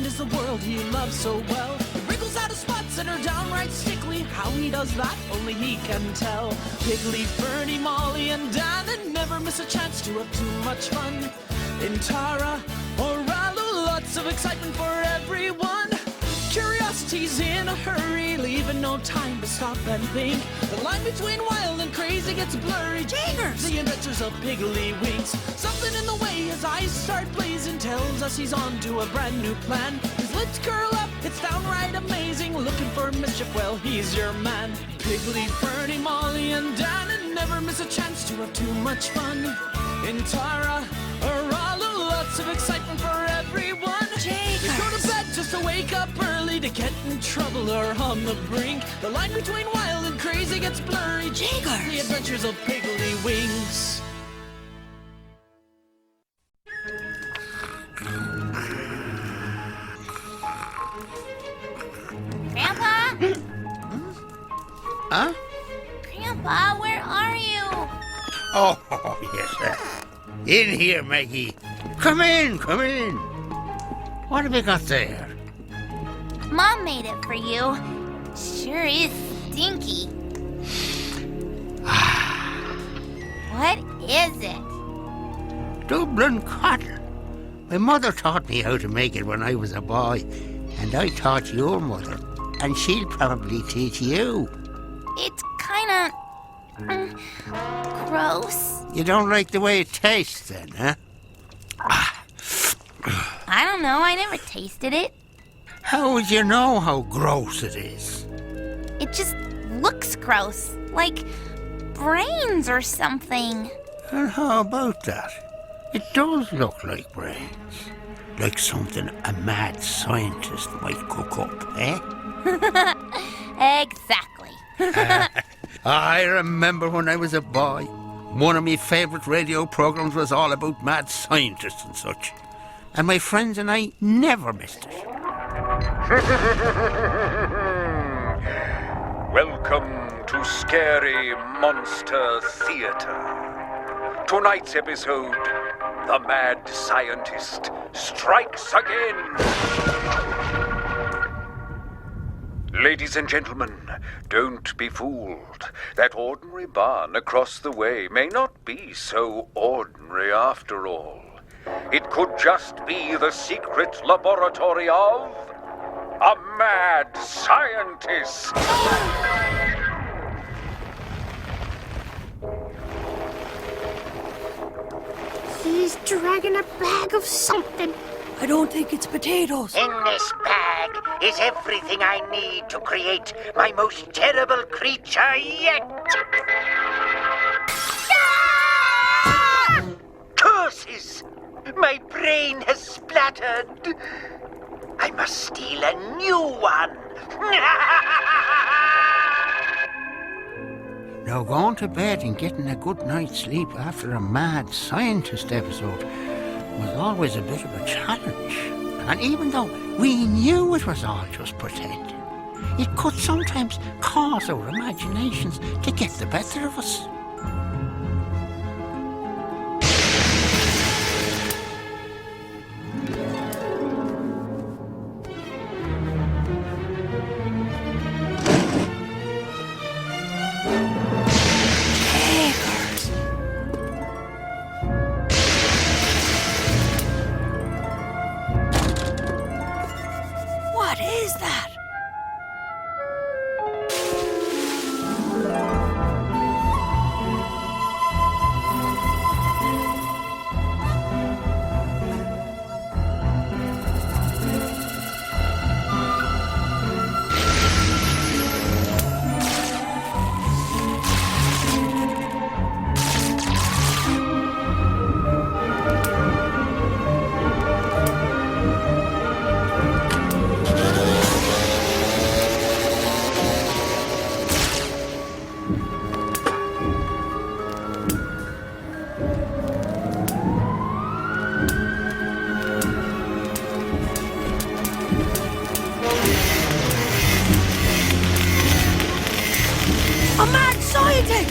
friend is the world he loves so well. He wriggles out of spots that are downright sickly. How he does that, only he can tell. Piggly, Fernie, Molly, and Dan, and never miss a chance to have too much fun. In Tara or Ralu, lots of excitement for everyone. Curiosity's in a hurry, leaving no time to stop and think. The line between wild and crazy gets blurry. Jaggers! The adventures of Piggly Winks. Something in the way his eyes start blazing tells us he's on to a brand new plan. His lips curl up, it's downright amazing. Looking for mischief, well, he's your man. Piggly, Fernie, Molly, and Dan, and never miss a chance to have too much fun. In Tara or Ralu, lots of excitement for everyone. They go to bed just to wake up early, to get in trouble or on the brink. The line between wild and crazy gets blurry. Jaggers! The adventures of Piggly Winks. Grandpa? Huh? Grandpa, where are you? Oh, yes. In here, Maggie. Come in, come in. What have you got there? Mom made it for you. Sure is stinky. What is it? Dublin cotton. My mother taught me how to make it when I was a boy, and I taught your mother, and she'll probably teach you. It's kinda... gross. You don't like the way it tastes then, huh? I don't know, I never tasted it. How would you know how gross it is? It just looks gross, like brains or something. And how about that? It does look like brains. Like something a mad scientist might cook up, eh? Exactly. I remember when I was a boy, one of my favourite radio programmes was all about mad scientists and such. And my friends and I never missed it. Welcome to Scary Monster Theatre. Tonight's episode, The Mad Scientist Strikes Again. Ladies and gentlemen, don't be fooled. That ordinary barn across the way may not be so ordinary after all. It could just be the secret laboratory of a mad scientist. He's dragging a bag of something. I don't think it's potatoes. In this bag is everything I need to create my most terrible creature yet. Curses! My brain has splattered. I must steal a new one. Now, going to bed and getting a good night's sleep after a mad scientist episode was always a bit of a challenge. And even though we knew it was all just pretend, it could sometimes cause our imaginations to get the better of us. What is that? A mad scientist!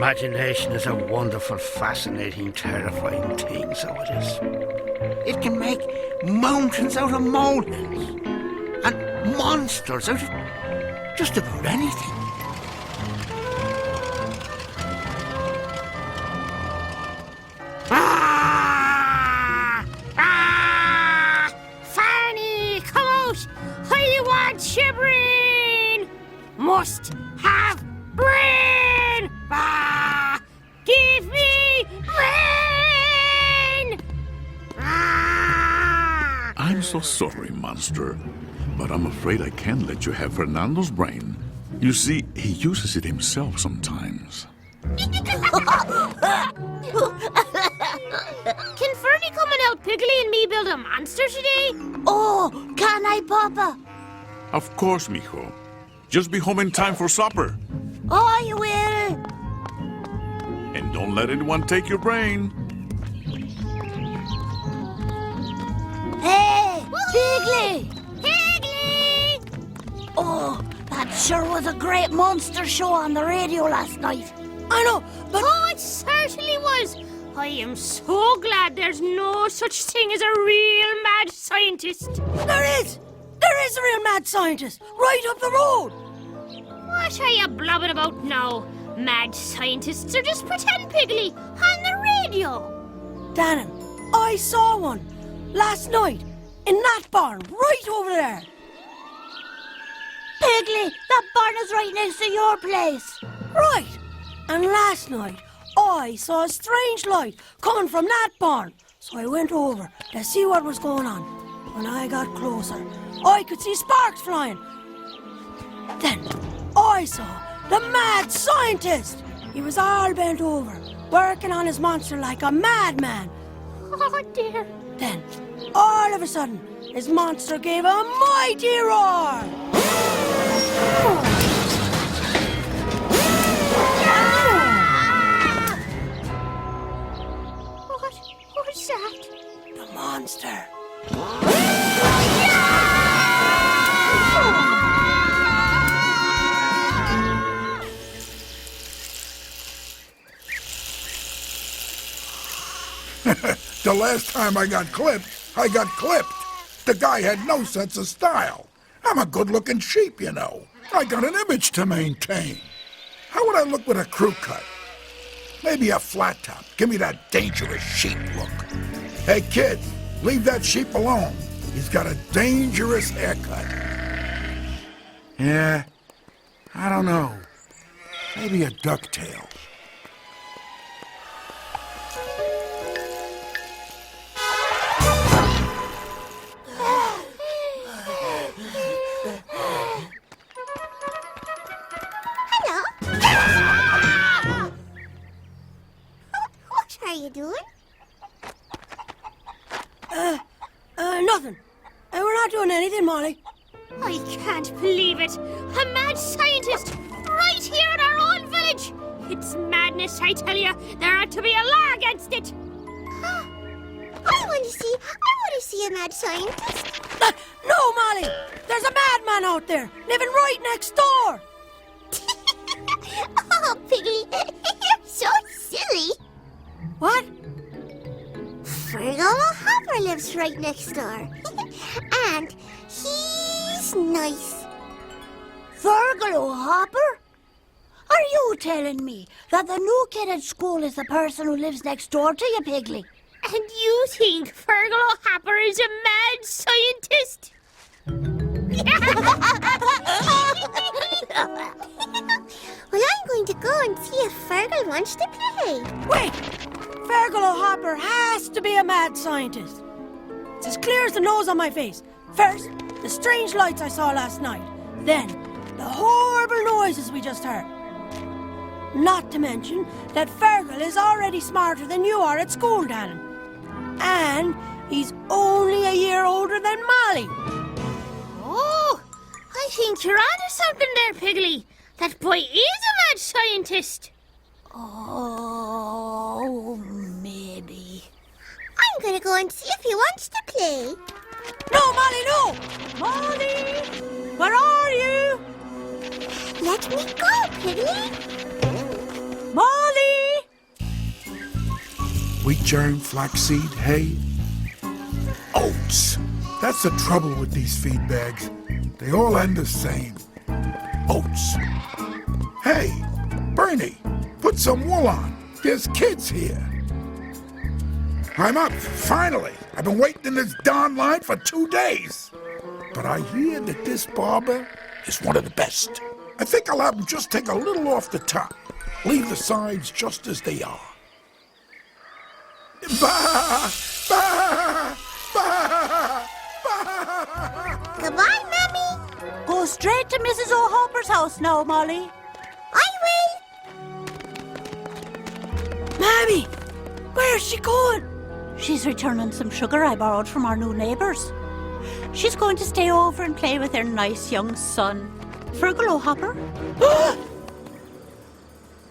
Imagination is a wonderful, fascinating, terrifying thing, so it is. It can make mountains out of molehills and monsters out of just about anything. Fanny, come out! I want your brain! Must have brain! Give me brain! I'm so sorry, monster, but I'm afraid I can't let you have Fernando's brain. You see, he uses it himself sometimes. Can Fernie come and help Piggly and me build a monster today? Oh, can I, Papa? Of course, mijo. Just be home in time for supper. I will. And don't let anyone take your brain. Hey, Piggly! Piggly! Oh, that sure was a great monster show on the radio last night. I know, but... Oh, it certainly was. I am so glad there's no such thing as a real mad scientist. There is! There is a real mad scientist, right up the road! What are you blabbing about now? Mad scientists are just pretend Piggly on the radio. Dannon, I saw one last night in that barn right over there. Piggly, that barn is right next to your place. Right. And last night, I saw a strange light coming from that barn. So I went over to see what was going on. When I got closer, I could see sparks flying. Then I saw the mad scientist. He was all bent over, working on his monster like a madman. Oh, dear. Then, all of a sudden, his monster gave a mighty roar. What's that? The monster. The last time I got clipped. The guy had no sense of style. I'm a good-looking sheep, you know. I got an image to maintain. How would I look with a crew cut? Maybe a flat top. Give me that dangerous sheep look. Hey, kid, leave that sheep alone. He's got a dangerous haircut. Yeah, I don't know. Maybe a ducktail. What are you doing? Nothing. We're not doing anything, Molly. I can't believe it. A mad scientist right here in our own village. It's madness, I tell you. There ought to be a law against it. I want to see a mad scientist. No, Molly. There's a madman out there, living right next door. Oh, Piggy, you're so silly. What? Fergal Hopper lives right next door. And he's nice. Virgil Hopper? Are you telling me that the new kid at school is the person who lives next door to you, Piggly? And you think Fergal Hopper is a mad scientist? Well, I'm going to go and see if Fergal wants to play. Wait! Fergal Hopper has to be a mad scientist. It's as clear as the nose on my face. First, the strange lights I saw last night. Then, the horrible noises we just heard. Not to mention that Fergal is already smarter than you are at school, Dannon. And he's only a year older than Molly. Oh, I think you're onto something there, Piggly. That boy is a mad scientist. Oh, maybe. I'm going to go and see if he wants to play. No, Molly, no! Molly! Where are you? Let me go, Piggly. Molly! germ flaxseed, hay, oats. That's the trouble with these feed bags. They all end the same. Oats. Hey, Bernie, put some wool on. There's kids here. I'm up, finally. I've been waiting in this darn line for 2 days. But I hear that this barber is one of the best. I think I'll have him just take a little off the top. Leave the sides just as they are. Bah! Bah! Bah! Bah! Goodbye, Mommy. Go straight to Mrs. O'Hopper's house now, Molly. I will. Mammy, where's she going? She's returning some sugar I borrowed from our new neighbours. She's going to stay over and play with their nice young son, Fergal O'Hopper.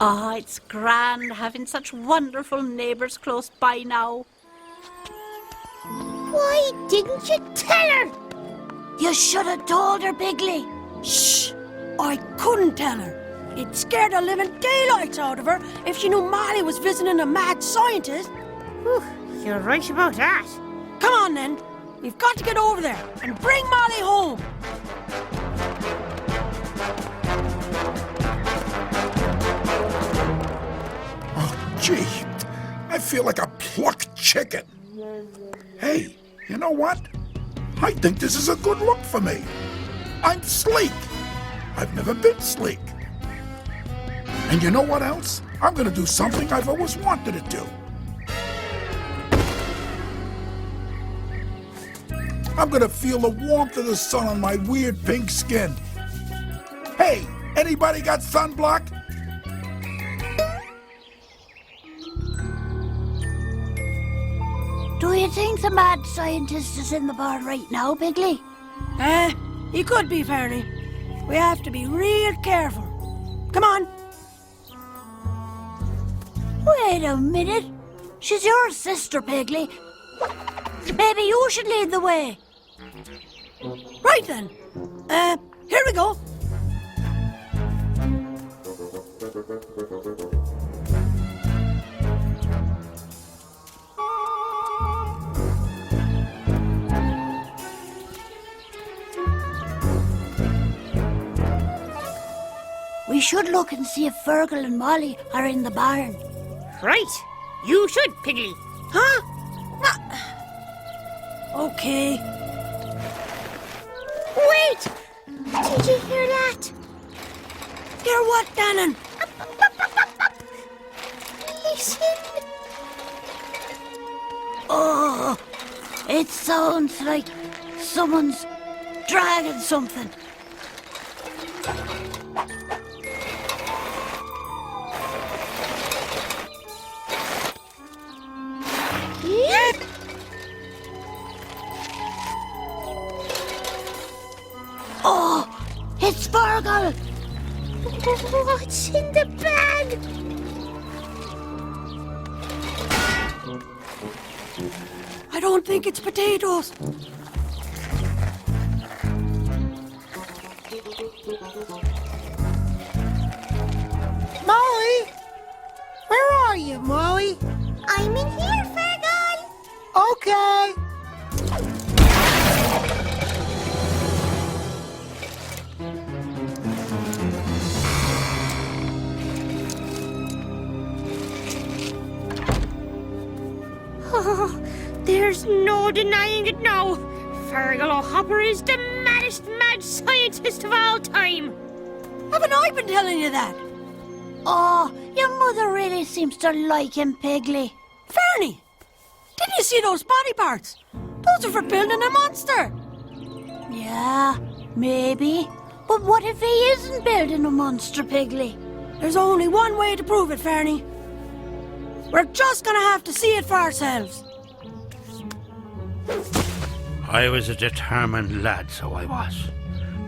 Ah, it's grand having such wonderful neighbours close by now. Why didn't you tell her? You should have told her, Bigley. Shh! I couldn't tell her. It scared the living daylights out of her if she knew Molly was visiting a mad scientist. Whew, you're right about that. Come on, then. We've got to get over there and bring Molly home. Oh, gee, I feel like a plucked chicken. Hey, you know what? I think this is a good look for me. I'm sleek. I've never been sleek. And you know what else? I'm going to do something I've always wanted to do. I'm going to feel the warmth of the sun on my weird pink skin. Hey, anybody got sunblock? Do you think the mad scientist is in the bar right now, Bigley? He could be, Fernie. We have to be real careful. Come on. Wait a minute. She's your sister, Bigley. Maybe you should lead the way. Right then. Here we go. We should look and see if Fergal and Molly are in the barn. Right. You should, Piggy. Huh? Okay. Wait! Did you hear that? Hear what, Dannon? Listen. Oh, it sounds like someone's dragging something. Oh, it's Fergal! What's in the bag? I don't think it's potatoes. Molly? Where are you, Molly? I'm in here, Fergal. Okay. Oh, there's no denying it now. Fergal O'Hopper is the maddest mad scientist of all time. Haven't I been telling you that? Oh, your mother really seems to like him, Piggly. Fernie, didn't you see those body parts? Those are for building a monster. Yeah, maybe. But what if he isn't building a monster, Piggly? There's only one way to prove it, Fernie. We're just gonna have to see it for ourselves. I was a determined lad, so I was.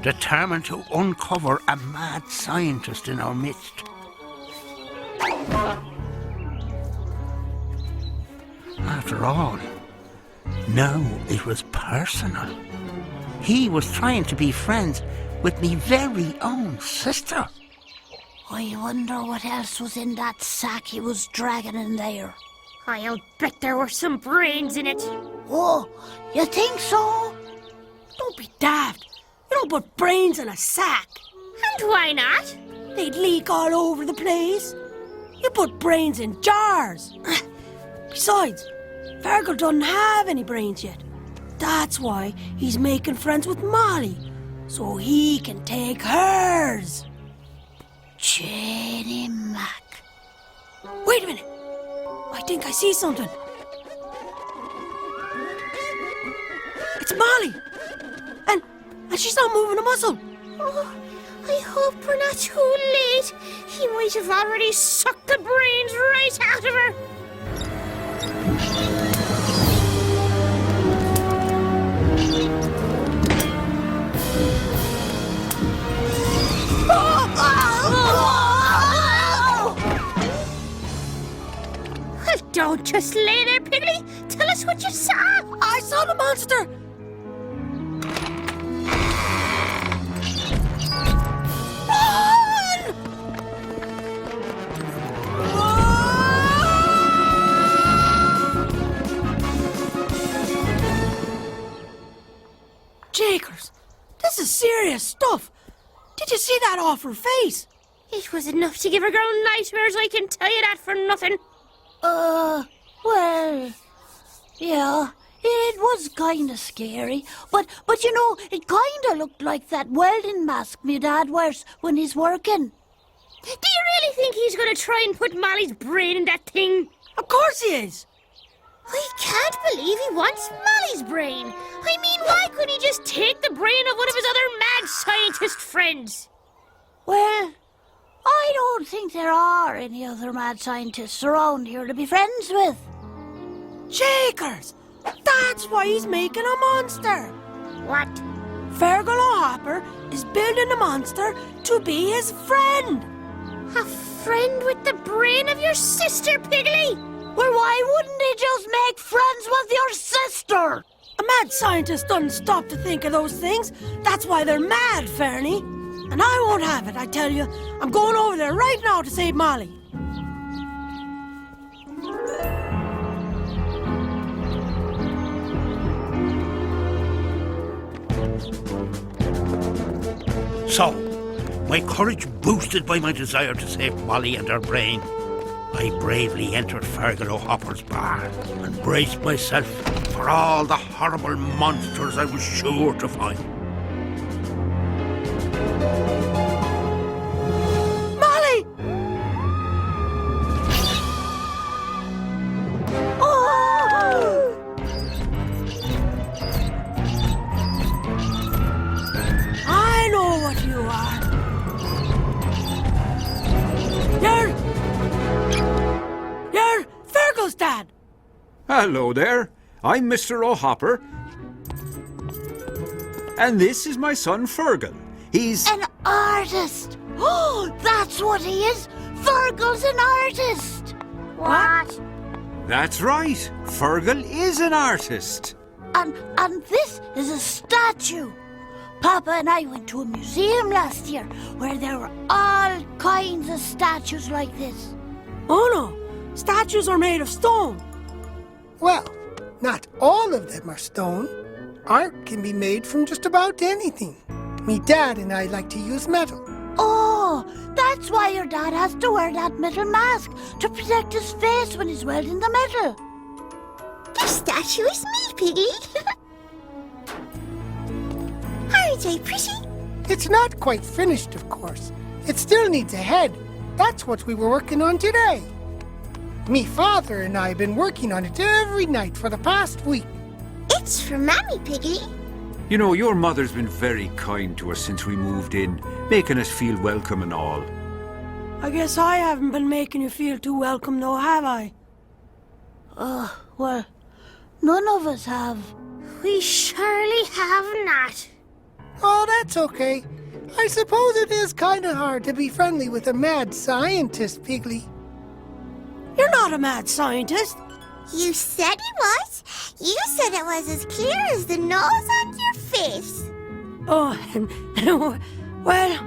Determined to uncover a mad scientist in our midst. After all, now it was personal. He was trying to be friends with me very own sister. I wonder what else was in that sack he was dragging in there. I'll bet there were some brains in it. Oh, you think so? Don't be daft. You don't put brains in a sack. And why not? They'd leak all over the place. You put brains in jars. Besides, Fergal doesn't have any brains yet. That's why he's making friends with Molly, so he can take hers. Jenny Mac. Wait a minute. I think I see something. It's Molly. And she's not moving a muscle. Oh, I hope we're not too late. He might have already sucked the brains right out of her. Well, don't just lay there, Piggly. Tell us what you saw. I saw the monster. Run! Jakers, this is serious stuff. Did you see that off her face? It was enough to give a girl nightmares, I can tell you that for nothing. Well, yeah, it was kind of scary. But you know, it kind of looked like that welding mask my dad wears when he's working. Do you really think he's going to try and put Molly's brain in that thing? Of course he is. I can't believe he wants Molly's brain. I mean, why couldn't he just take the brain of one of his other mad scientist friends? Well, I don't think there are any other mad scientists around here to be friends with. Jakers, that's why he's making a monster. What? Fergal O'Hopper is building a monster to be his friend. A friend with the brain of your sister, Piggly? Well, why wouldn't he just make friends with your sister? A mad scientist doesn't stop to think of those things. That's why they're mad, Fernie. And I won't have it, I tell you. I'm going over there right now to save Molly. So, my courage boosted by my desire to save Molly and her brain, I bravely entered Fergal O'Hopper's bar and braced myself for all the horrible monsters I was sure to find. Molly! Oh! I know what you are. You're Fergal's dad. Hello there. I'm Mr. O'Hopper. And this is my son, Fergal. He's... An artist! Oh, that's what he is! Fergal's an artist! What? That's right. Fergal is an artist. And this is a statue. Papa and I went to a museum last year where there were all kinds of statues like this. Oh no, statues are made of stone. Well, not all of them are stone. Art can be made from just about anything. Me dad and I like to use metal. Oh, that's why your dad has to wear that metal mask to protect his face when he's welding the metal. The statue is me, Piggy. Aren't I pretty? It's not quite finished, of course. It still needs a head. That's what we were working on today. Me father and I have been working on it every night for the past week. It's for Mammy, Piggy. You know, your mother's been very kind to us since we moved in, making us feel welcome and all. I guess I haven't been making you feel too welcome, though, have I? Well, none of us have. We surely have not. Oh, that's okay. I suppose it is kind of hard to be friendly with a mad scientist, Piggly. You're not a mad scientist. You said it was. You said it was as clear as the nose on your face. Oh, well,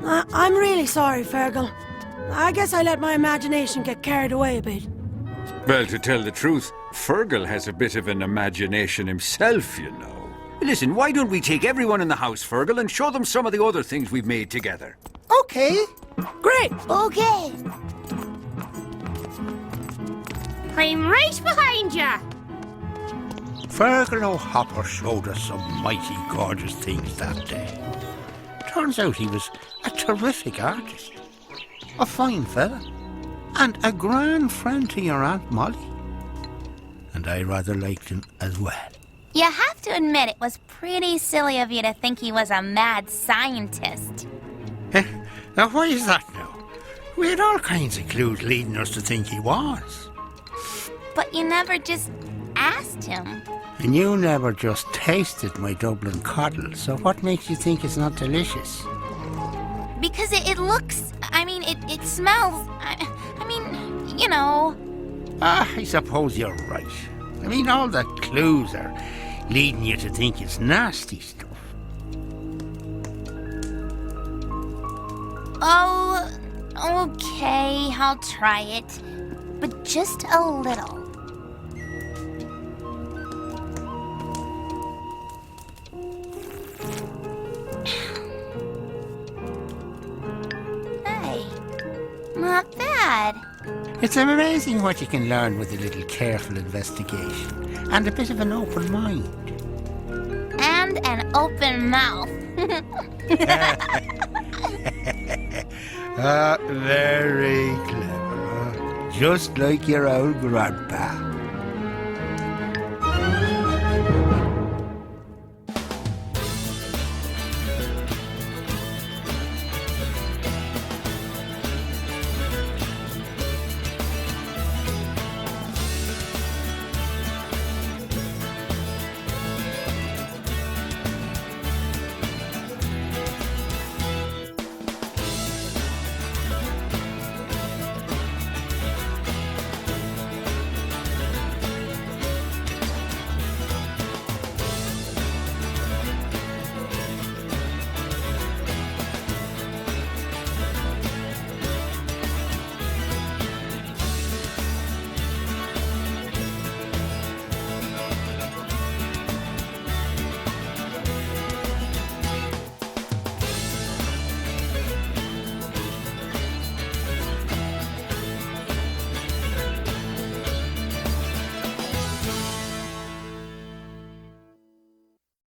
I'm really sorry, Fergal. I guess I let my imagination get carried away a bit. Well, to tell the truth, Fergal has a bit of an imagination himself, you know. Listen, why don't we take everyone in the house, Fergal, and show them some of the other things we've made together? Okay. Great! Okay. I'm right behind ya. Fergal O'Hopper showed us some mighty gorgeous things that day. Turns out he was a terrific artist, a fine fella, and a grand friend to your Aunt Molly. And I rather liked him as well. You have to admit it was pretty silly of you to think he was a mad scientist. Now why is that now? We had all kinds of clues leading us to think he was. But you never just asked him. And you never just tasted my Dublin coddle, so what makes you think it's not delicious? Because it looks... it smells... I mean, you know... I suppose you're right. All the clues are leading you to think it's nasty stuff. Oh, okay, I'll try it. But just a little. Hey, not bad. It's amazing what you can learn with a little careful investigation and a bit of an open mind. And an open mouth. Very clever. Just like your old grandpa.